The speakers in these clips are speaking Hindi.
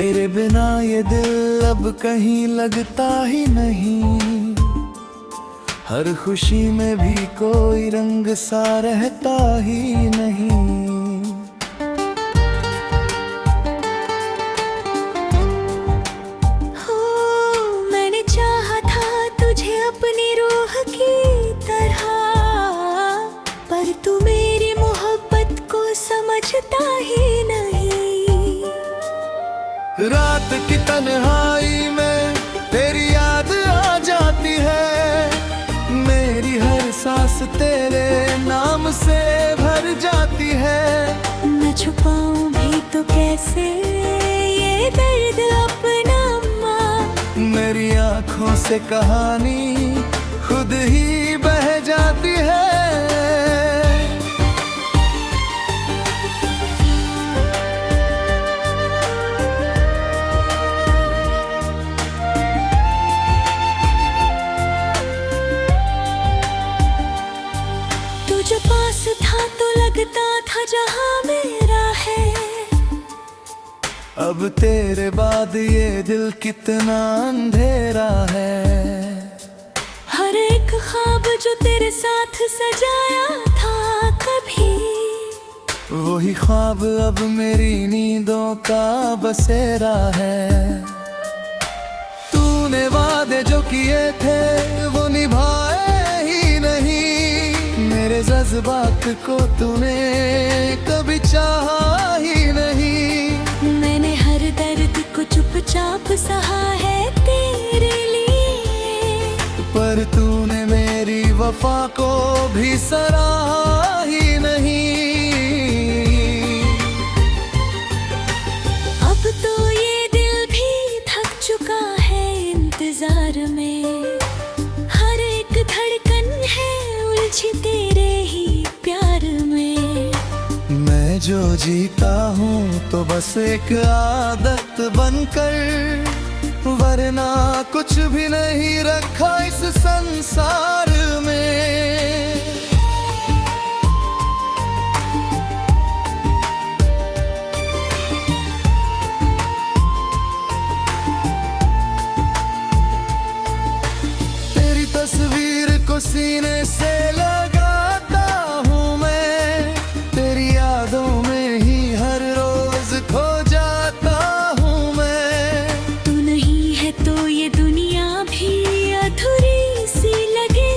तेरे बिना ये दिल अब कहीं लगता ही नहीं। हर खुशी में भी कोई रंग सा रहता ही नहीं। हो मैंने चाहा था तुझे अपनी रूह की तरह, पर तू मेरी मोहब्बत को समझता ही नहीं। रात की तन्हाई में तेरी याद आ जाती है, मेरी हर सांस तेरे नाम से भर जाती है। न छुपाऊं भी तो कैसे ये दर्द अपना माँ, मेरी आँखों से कहानी खुद ही बह जाती है। जो पास था तो लगता था जहां मेरा है। अब तेरे बाद ये दिल कितना अंधेरा है। हर एक ख्वाब जो तेरे साथ सजाया था कभी, वही ख्वाब अब मेरी नींदों का बसेरा है। तूने वादे जो किए थे वो निभाए ही नहीं, मेरे जज्बात को तूने कभी चाहा ही नहीं। मैंने हर दर्द को चुपचाप सहा है तेरे लिए, पर तूने मेरी वफा को भी सराहा ही नहीं। अब तो ये दिल भी थक चुका है इंतजार में। हर एक धड़कन है उलझी तेरे ही प्यार में। मैं जो जीता हूँ तो बस एक आदत बनकर, वरना कुछ भी नहीं रखा इस संसार में। तेरी तस्वीर को सीने से लगाता हूँ मैं, तेरी यादों में ही हर रोज खो जाता हूँ मैं। तू नहीं है तो ये दुनिया भी अधूरी सी लगे।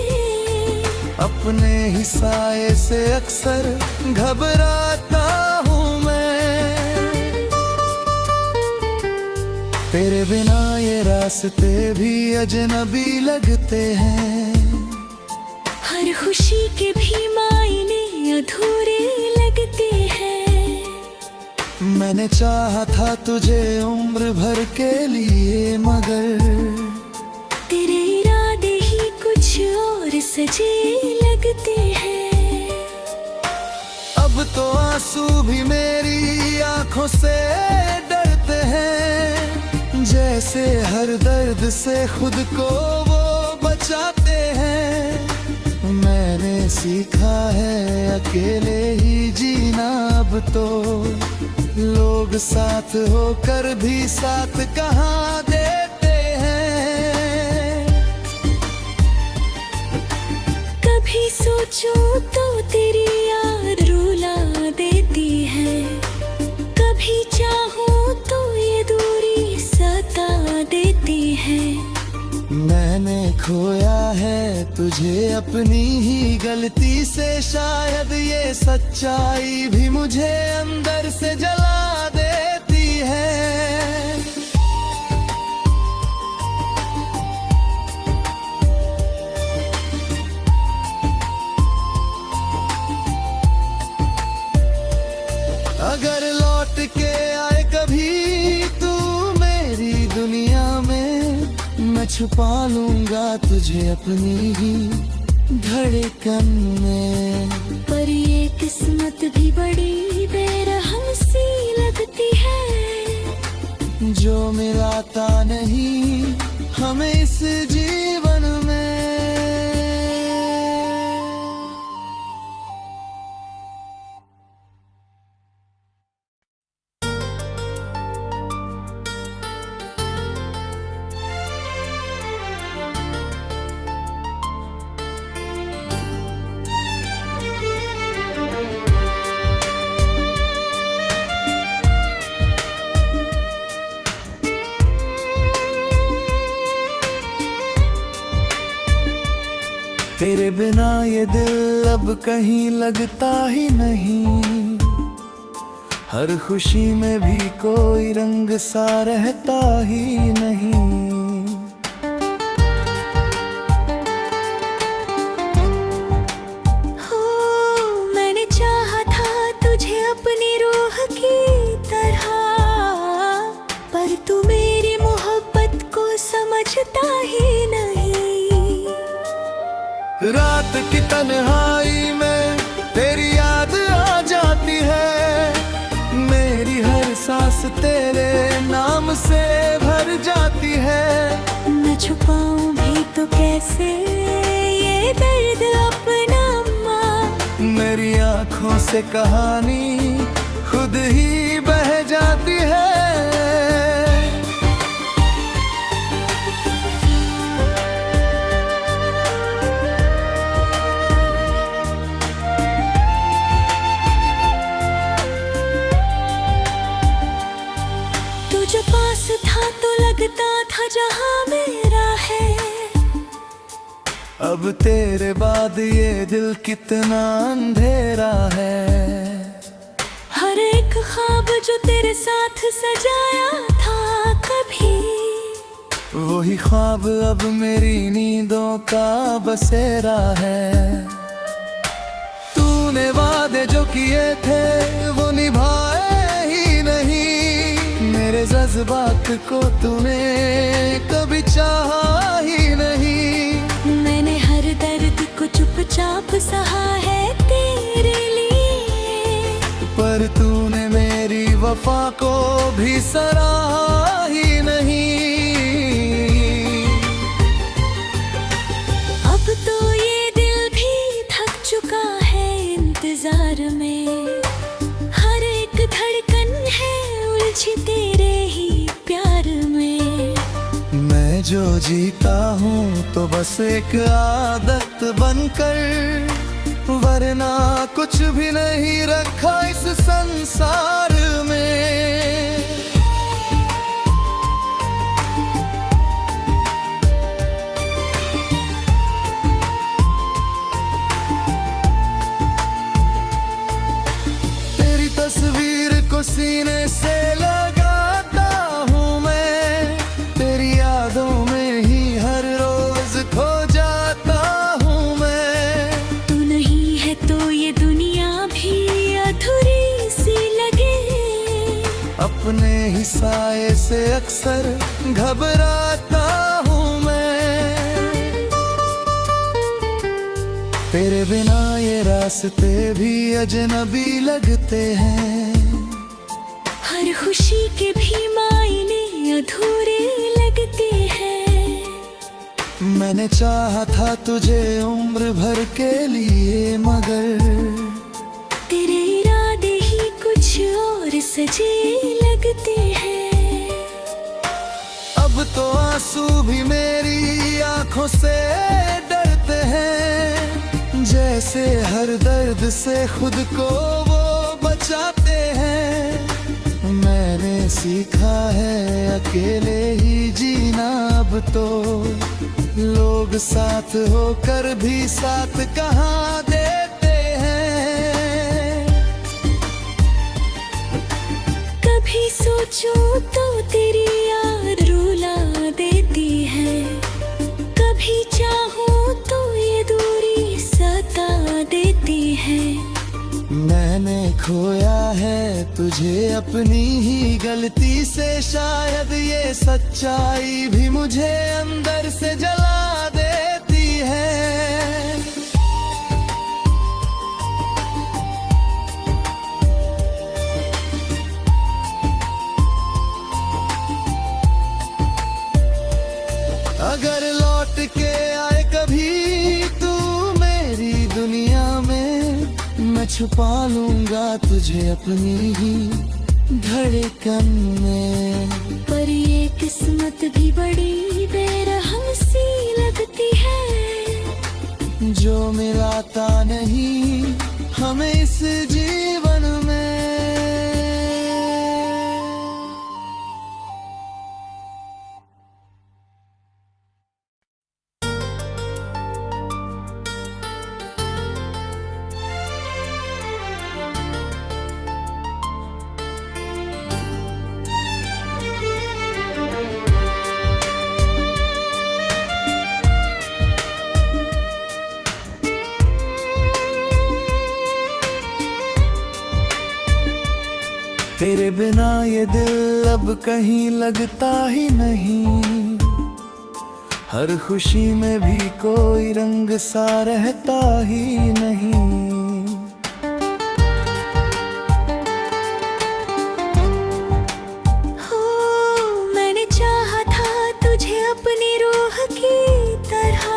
अपने ही साए से अक्सर घबराता हूँ मैं। तेरे बिना ये रास्ते भी अजनबी लगते हैं। हर खुशी के भी मायने अधूरे लगते हैं। मैंने चाहा था तुझे उम्र भर के लिए, मगर तेरे इरादे ही कुछ और सजे लगते हैं। अब तो आंसू भी मेरी आंखों से डरते हैं, जैसे हर दर्द से खुद को वो बचाते हैं। मैंने सीखा है अकेले ही जीना, अब तो लोग साथ होकर भी साथ कहाँ देते हैं। कभी सोचूं तो तेरी याद रुला देती है, कभी चाहूं तो ये दूरी सता देती है। मैंने खोया है तुझे अपनी ही गलती से, शायद ये सच्चाई भी मुझे अंदर से जला देती है। अगर लौट के आए कभी तू मेरी दुनिया में, मैं छुपा लूंगा तुझे अपनी ही धड़कन में। पर ये किस्मत भी बड़ी बेरहम सी लगती है, जो मिलाता नहीं हमें इस जीवन में। तेरे बिना ये दिल अब कहीं लगता ही नहीं, हर खुशी में भी कोई रंग सा रहता ही नहीं। हो मैंने चाहा था तुझे अपनी रूह की तरह, पर तू मेरी मोहब्बत को समझता ही नहीं। रात की तन्हाई में तेरी याद आ जाती है, मेरी हर सांस तेरे नाम से भर जाती है। न छुपाऊं भी तो कैसे ये दर्द अपना माँ, मेरी आँखों से कहानी खुद ही बह जाती है। जो पास था तो लगता था जहां मेरा है, अब तेरे बाद ये दिल कितना अंधेरा है। हर एक ख्वाब जो तेरे साथ सजाया था कभी, वही ख्वाब अब मेरी नींदों का बसेरा है। तूने वादे जो किए थे वो निभाए ही नहीं, मेरे जज्बात को तूने कभी चाहा ही नहीं। मैंने हर दर्द को चुपचाप सहा है तेरे लिए, पर तूने मेरी वफा को भी सराहा ही नहीं। अब तो ये दिल भी थक चुका है इंतजार में, हर एक धड़कन है उलझी तेरे ही प्यार में। मैं जो जीता हूँ तो बस एक आदत बनकर, वरना कुछ भी नहीं रखा इस संसार में। तेरी तस्वीर को सीने से लगाता हूँ मैं, तेरी यादों में ही हर रोज खो जाता हूँ मैं। तू नहीं है तो ये दुनिया भी अधूरी सी लगे, अपने ही साए से अक्सर घबराता हूँ मैं। तेरे बिना ये रास्ते भी अजनबी लगते हैं, हर खुशी के भी मायने अधूरे लगते हैं। मैंने चाहा था तुझे उम्र भर के लिए, मगर तेरे इरादे ही कुछ और सजे लगते हैं। अब तो आंसू भी मेरी आंखों से डरते हैं, जैसे हर दर्द से खुद को वो बचाते हैं। मैंने सीखा है अकेले ही जीना, अब तो लोग साथ होकर भी साथ कहाँ देते हैं। कभी सोचूं तो तेरी याद रुला देती है, कभी चाहूं तो ये दूरी सता देती है। मैंने खोया है तुझे अपनी ही गलती से, शायद ये सच्चाई भी मुझे अंदर से जला देती है। अगर लौट के आए कभी तू मेरी दुनिया में, मैं छुपा लूंगा तुझे अपनी ही धड़कन में। पर ये किस्मत भी बड़ी बेरहम सी लगती है, जो मिलाता नहीं हमें इस जीवन में। तेरे बिना ये दिल अब कहीं लगता ही नहीं, हर खुशी में भी कोई रंग सा रहता ही नहीं। हो मैंने चाहा था तुझे अपनी रूह की तरह,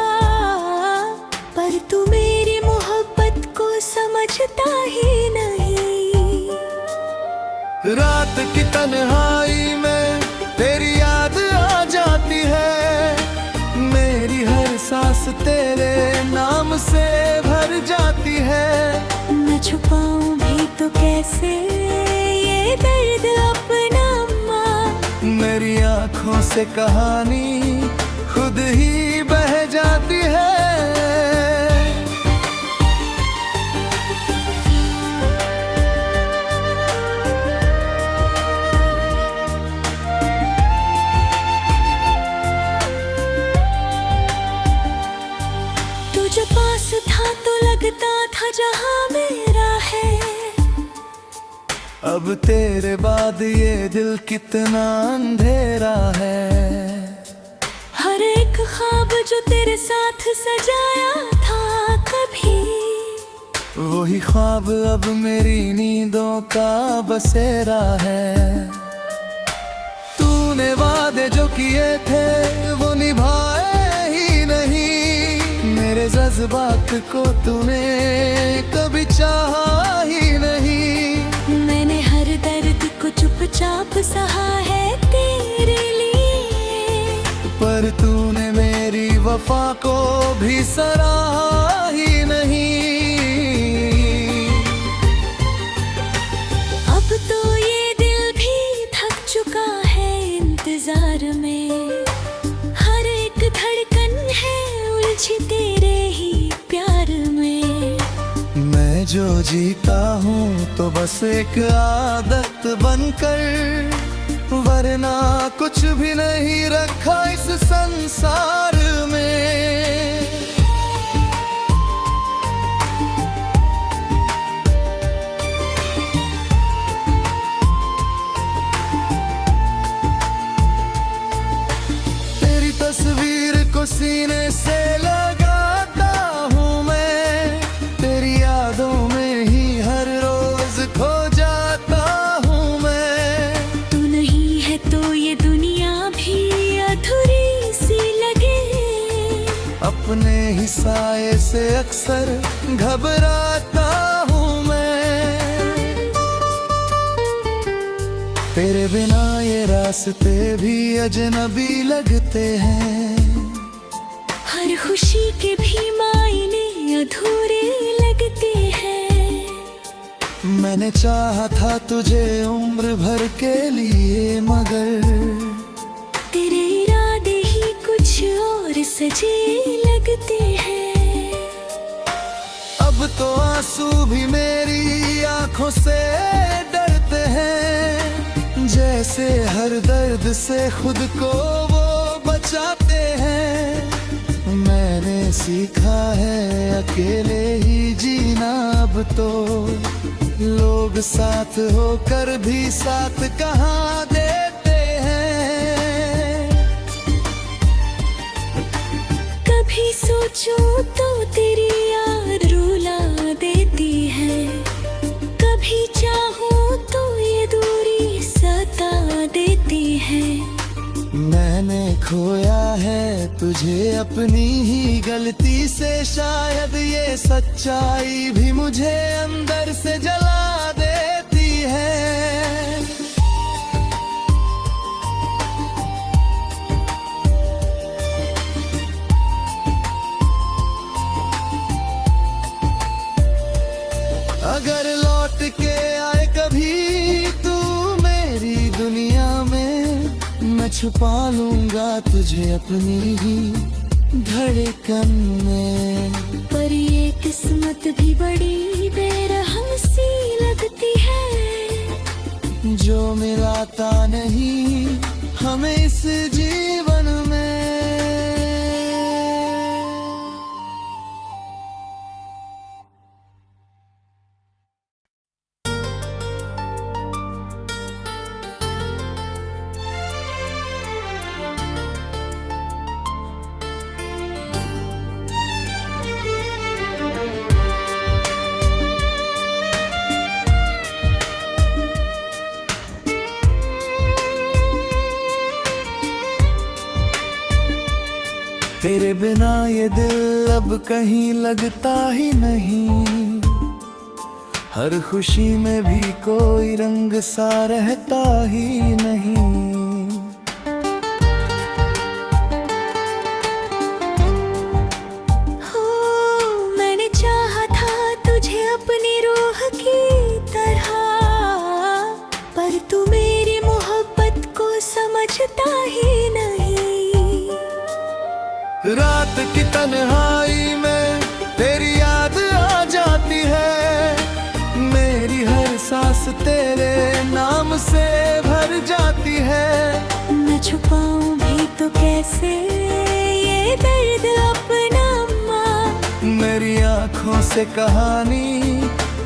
पर तू मेरी मोहब्बत को समझता ही नहीं। रात की तन्हाई में तेरी याद आ जाती है, मेरी हर सांस तेरे नाम से भर जाती है। मैं छुपाऊं भी तो कैसे ये दर्द अपना माँ, मेरी आँखों से कहानी खुद ही बह जाती है। जो पास था तो लगता था जहां मेरा है, अब तेरे बाद ये दिल कितना अंधेरा है। हर एक ख्वाब जो तेरे साथ सजाया था कभी, वही ख्वाब अब मेरी नींदों का बसेरा है। तूने वादे जो किए थे वो निभाए ही नहीं, मेरे जज्बात को तूने कभी चाहा ही नहीं। मैंने हर दर्द को चुपचाप सहा है तेरे लिए, पर तूने मेरी वफा को भी सराहा ही नहीं। अब तो ये दिल भी थक चुका है इंतजार में, हर एक धड़कन है उलझी तेरे ही प्यार में। मैं जो जीता हूँ तो बस एक आदत बनकर, वरना कुछ भी नहीं रखा इस संसार में। तेरी तस्वीर को सीने से लगाता हूँ मैं, तेरी यादों में ही हर रोज खो जाता हूँ मैं। तू नहीं है तो ये दुनिया भी अधूरी सी लगे, अपने ही साए से अक्सर घबराता हूँ मैं। तेरे बिना ये रास्ते भी अजनबी लगते हैं, हर खुशी के भी मायने अधूरे लगते हैं। मैंने चाहा था तुझे उम्र भर के लिए, मगर तेरे इरादे ही कुछ और सजे लगते हैं। अब तो आंसू भी मेरी आंखों से डरते हैं, जैसे हर दर्द से खुद को वो बचाते हैं। मैंने सीखा है अकेले ही जीना, अब तो लोग साथ होकर भी साथ कहाँ देते हैं। कभी सोचूं तो तेरी याद रुला देती है, कभी चाहूं तो ये दूरी सता देती है। मैंने खोया है तुझे अपनी ही गलती से, शायद ये सच्चाई भी मुझे अंदर से जला देती है। अगर लौट के आए कभी तू मेरी दुनिया में, मैं छुपा लूंगा तुझे अपनी ही धड़कन में। पर ये किस्मत भी बड़ी बेरहम सी लगती है, जो मिलाता नहीं हमें इस जीवन में। तेरे बिना ये दिल अब कहीं लगता ही नहीं, हर खुशी में भी कोई रंग सा रहता ही नहीं। हो मैंने चाहा था तुझे अपनी रूह की तरह, पर तू मेरी मोहब्बत को समझता ही नहीं। रात की तन्हाई में तेरी याद आ जाती है, मेरी हर सांस तेरे नाम से भर जाती है। मैं छुपाऊं भी तो कैसे ये दर्द अपना माँ, मेरी आँखों से कहानी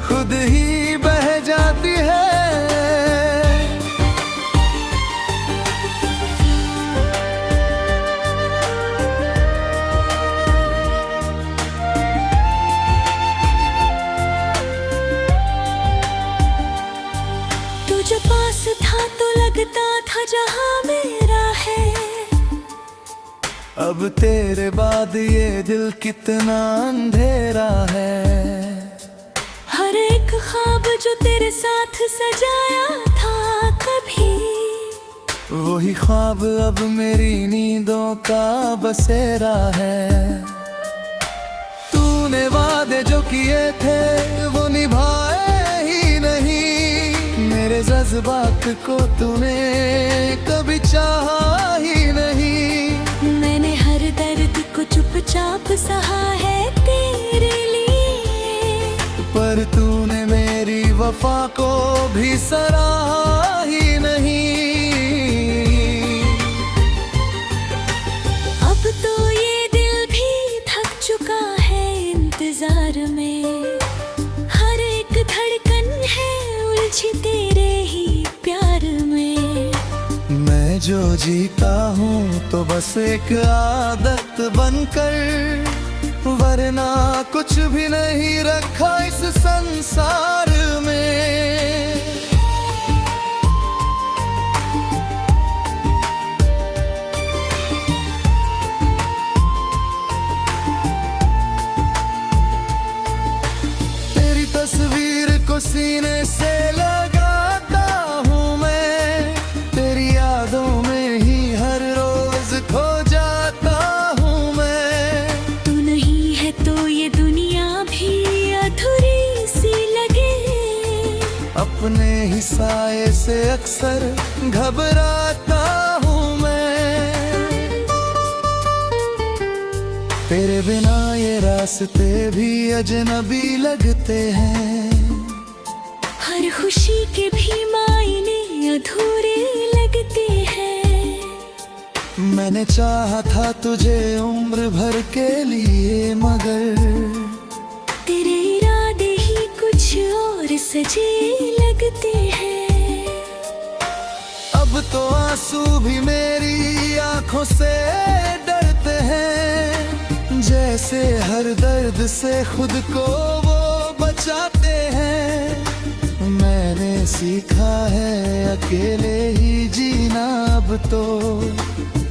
खुद ही बह जाती है। जो पास था तो लगता था जहां मेरा है, अब तेरे बाद ये दिल कितना अंधेरा है। हर एक ख्वाब जो तेरे साथ सजाया था कभी, वही ख्वाब अब मेरी नींदों का बसेरा है। तूने वादे जो किए थे वो निभाए ही नहीं, मेरे जज्बात को तूने कभी चाहा ही नहीं। मैंने हर दर्द को चुपचाप सहा है तेरे लिए, पर तूने मेरी वफा को भी सराहा ही नहीं। अब तो ये दिल भी थक चुका है इंतजार में, हर एक धड़कन है उलझी तेरे ही प्यार में। मैं जो जीता हूँ तो बस एक आदत बनकर, वरना कुछ भी नहीं रखा इस संसार में। तेरी तस्वीर को सीने से लगाता हूँ मैं, तेरी यादों में ही हर रोज खो जाता हूँ मैं। तू नहीं है तो ये दुनिया भी अधूरी सी लगे, अपने ही साए से अक्सर घबराता हूँ मैं। तेरे बिना ये रास्ते भी अजनबी लगते हैं, हर खुशी के भी मायने अधूरे लगते हैं। मैंने चाहा था तुझे उम्र भर के लिए, मगर तेरे इरादे ही कुछ और सजे लगते हैं। अब तो आंसू भी मेरी आंखों से डरते हैं, जैसे हर दर्द से खुद को वो बचाते हैं। मैंने सीखा है अकेले ही जीना, अब तो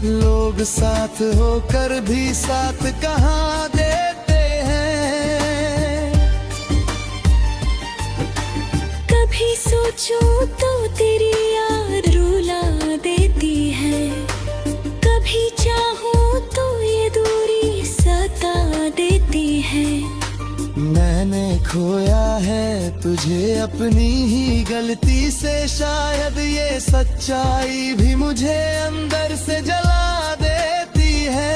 लोग साथ होकर भी साथ कहाँ देते हैं। कभी सोचूं तो तेरी याद रुला देती है, कभी चाहूं तो ये दूरी सता देती है। मैंने खोया है तुझे अपनी ही गलती से, शायद ये सच्चाई भी मुझे अंदर से जला देती है।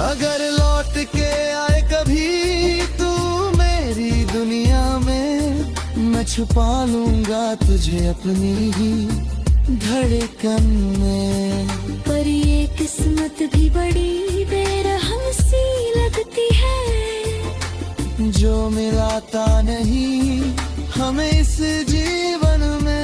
अगर लौट के आए कभी तू मेरी दुनिया में, मैं छुपा लूंगा तुझे अपनी ही धड़कन में। पर ये किस्मत भी बड़ी बेरहम सी लगती है, जो मिलाता नहीं हमें इस जीवन में।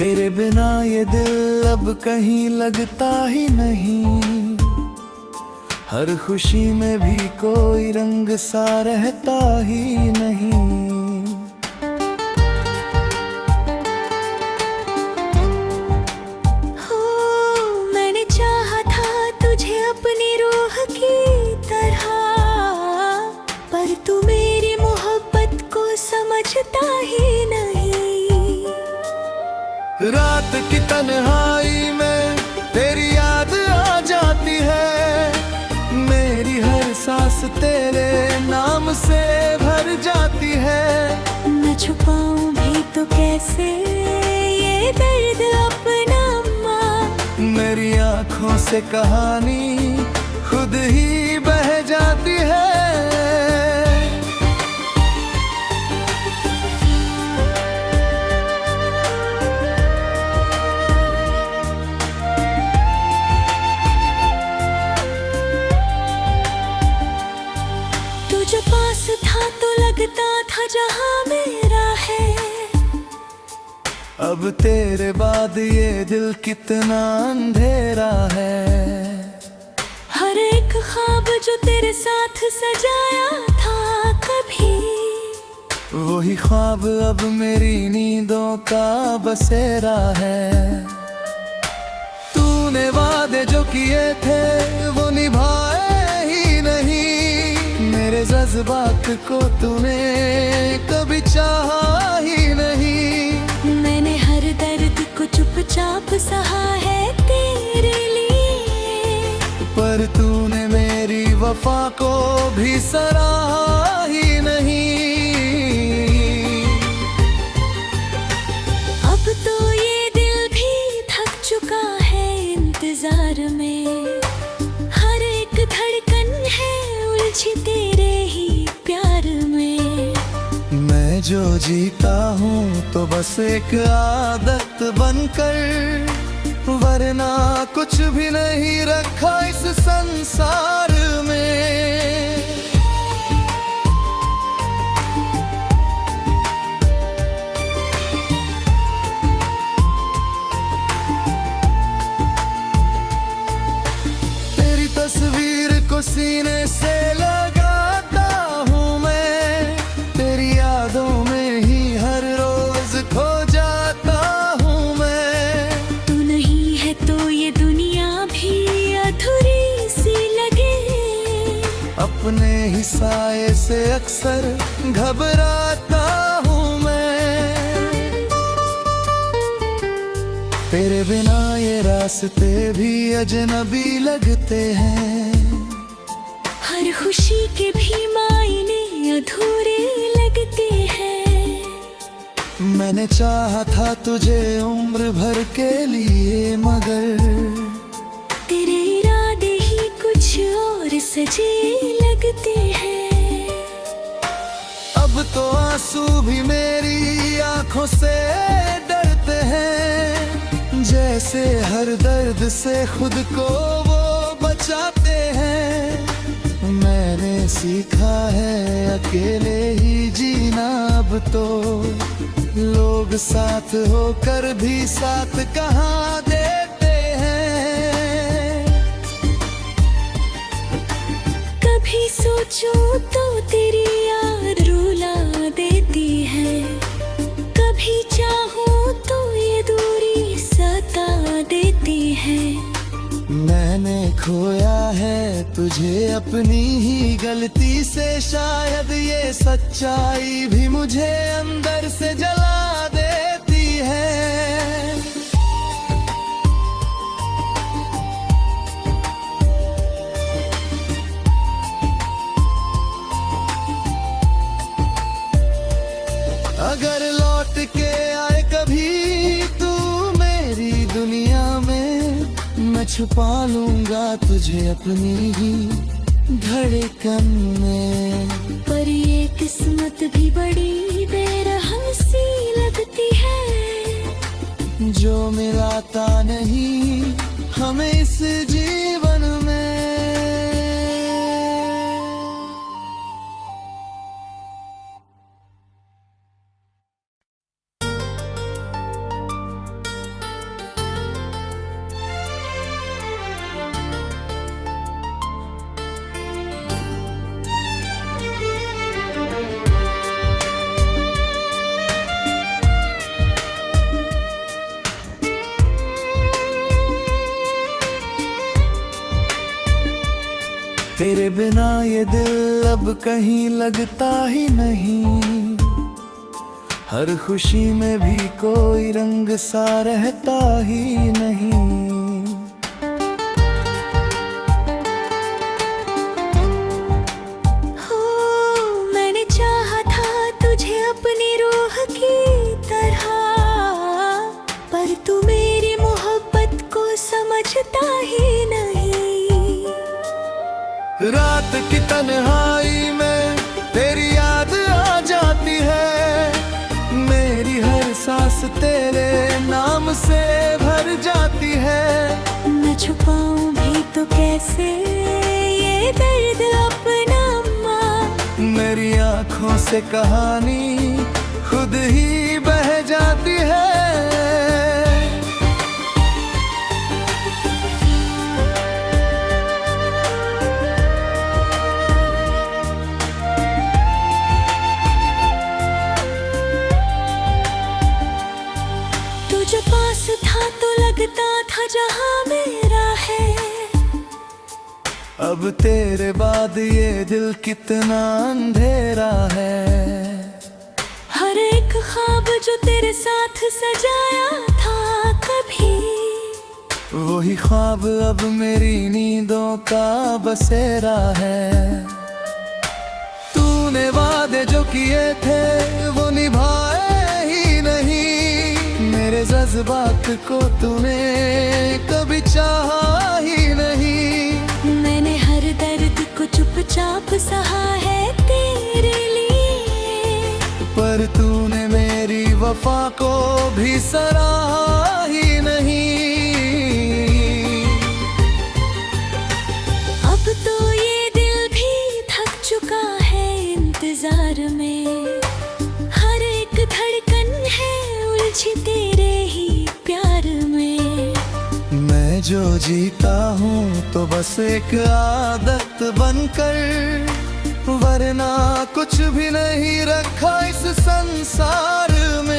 तेरे बिना ये दिल अब कहीं लगता ही नहीं, हर खुशी में भी कोई रंग सा रहता ही नहीं। हो मैंने चाहा था तुझे अपनी रूह की तरह, पर तू मेरी मोहब्बत को समझता ही नहीं। रात की तन्हाई में तेरी याद आ जाती है, मेरी हर सांस तेरे नाम से भर जाती है। न छुपाऊं भी तो कैसे ये दर्द अपना माँ, मेरी आँखों से कहानी खुद ही बह जाती है। जो पास था तो लगता था जहां मेरा है, अब तेरे बाद ये दिल कितना अंधेरा है। हर एक ख्वाब जो तेरे साथ सजाया था कभी, वही ख्वाब अब मेरी नींदों का बसेरा है। तूने वादे जो किए थे वो निभाए ही नहीं, मेरे जज्बात को तूने कभी चाहा ही नहीं। मैंने हर दर्द को चुपचाप सहा है तेरे लिए, पर तूने मेरी वफा को भी सराहा ही नहीं। अब तो ये दिल भी थक चुका है इंतजार में, हर एक धड़कन है उलझी तेरे ही प्यार में। मैं जो जीता हूँ तो बस एक आदत बनकर, वरना कुछ भी नहीं रखा इस संसार में। तेरी तस्वीर को सीने से लगाता हूँ मैं, तेरी यादों में ही हर रोज खो जाता हूँ मैं। तू नहीं है तो ये दुनिया भी अधूरी सी लगे, अपने ही साये से अक्सर घबराता हूँ मैं। तेरे बिना ये रास्ते भी अजनबी लगते हैं, हर खुशी के भी मायने अधूरे लगते हैं। मैंने चाहा था तुझे उम्र भर के लिए, मगर तेरे इरादे ही कुछ और सजे लगते हैं। अब तो आंसू भी मेरी आंखों से डरते हैं, जैसे हर दर्द से खुद को वो बचाते हैं। मैंने सीखा है अकेले ही जीना, अब तो लोग साथ होकर भी साथ कहाँ देते हैं। कभी सोचो तो तेरी याद रुला देती है, कभी चाहो तो ये दूरी सता देती है। मैंने खोया है तुझे अपनी ही गलती से, शायद ये सच्चाई भी मुझे अंदर से जला देती है। अगर लौट के आए कभी तू मेरी दुनिया में, मैं छुपा लूंगा तुझे अपनी ही धड़कन में। पर ये किस्मत भी बड़ी बेरहम सी लगती है, जो मिलाता नहीं हमें इस जीवन में। तेरे बिना ये दिल अब कहीं लगता ही नहीं, हर खुशी में भी कोई रंग सा रहता ही नहीं। हो मैंने चाहा था तुझे अपनी रूह की तरह, पर तू मेरी मोहब्बत को समझता ही नहीं। रात की तन्हाई में तेरी याद आ जाती है, मेरी हर सांस तेरे नाम से भर जाती है। मैं छुपाऊं भी तो कैसे ये दर्द अपना माँ, मेरी आँखों से कहानी खुद ही बह जाती है। जो पास था तो लगता था जहां मेरा है, अब तेरे बाद ये दिल कितना अंधेरा है। हर एक ख्वाब जो तेरे साथ सजाया था कभी, वही ख्वाब अब मेरी नींदों का बसेरा है। तूने वादे जो किए थे वो निभाए ही नहीं, मेरे जज्बात को तूने कभी चाहा ही नहीं। मैंने हर दर्द को चुपचाप सहा है तेरे लिए, पर तूने मेरी वफा को भी सराहा ही नहीं। अब तो ये दिल भी थक चुका है इंतजार में, हर एक धड़कन है उलझी तेरे ही प्यार में। मैं जो जीता हूँ तो बस एक आदत बनकर, वरना कुछ भी नहीं रखा इस संसार में।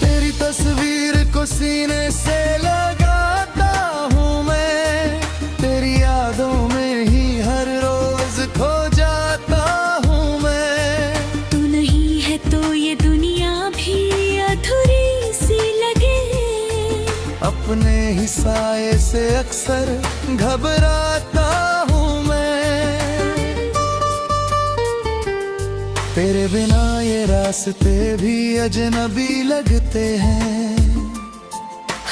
तेरी तस्वीर को सीने से लगाता हूँ मैं, तेरी यादों में ही हर रोज खो जाता हूँ मैं। तू नहीं है तो ये दुनिया भी अधूरी सी लगे, अपने ही साए से अक्सर घबराता हूँ मैं। तेरे बिना ये रास्ते भी अजनबी लगते हैं,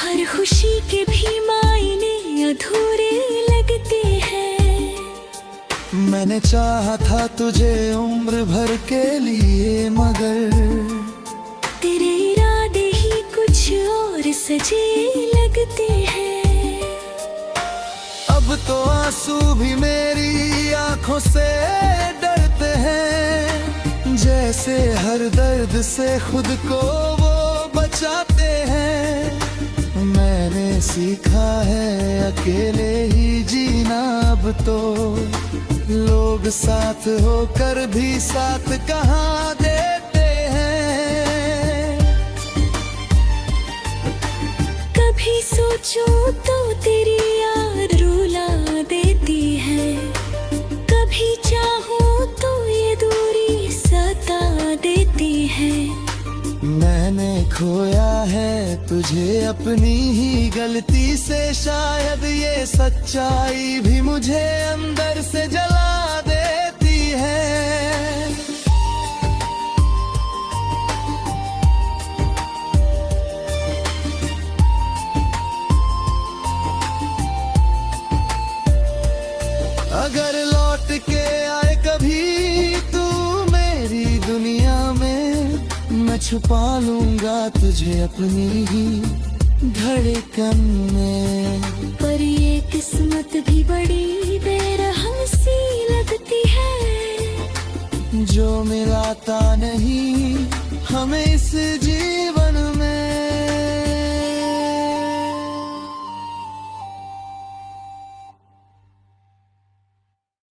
हर खुशी के भी मायने अधूरे लगते हैं। मैंने चाहा था तुझे उम्र भर के लिए, मगर तेरे इरादे ही कुछ और सजे लगते हैं। अब तो आंसू भी मेरी आंखों से डरते हैं, जैसे हर दर्द से खुद को वो बचाते हैं। मैंने सीखा है अकेले ही जीना, अब तो लोग साथ होकर भी साथ कहाँ देते हैं। कभी सोचूं तो तेरी याद रुला देती है, कभी चाहूं तो ये दूरी सता देती है। मैंने खोया है तुझे अपनी ही गलती से, शायद ये सच्चाई भी मुझे अंदर से जला देती है। अगर लौट के आए कभी तू मेरी दुनिया में, मैं छुपा लूंगा तुझे अपनी ही धड़कन में। पर ये किस्मत भी बड़ी बेरहम सी लगती है, जो मिलाता नहीं हमें इस जीवन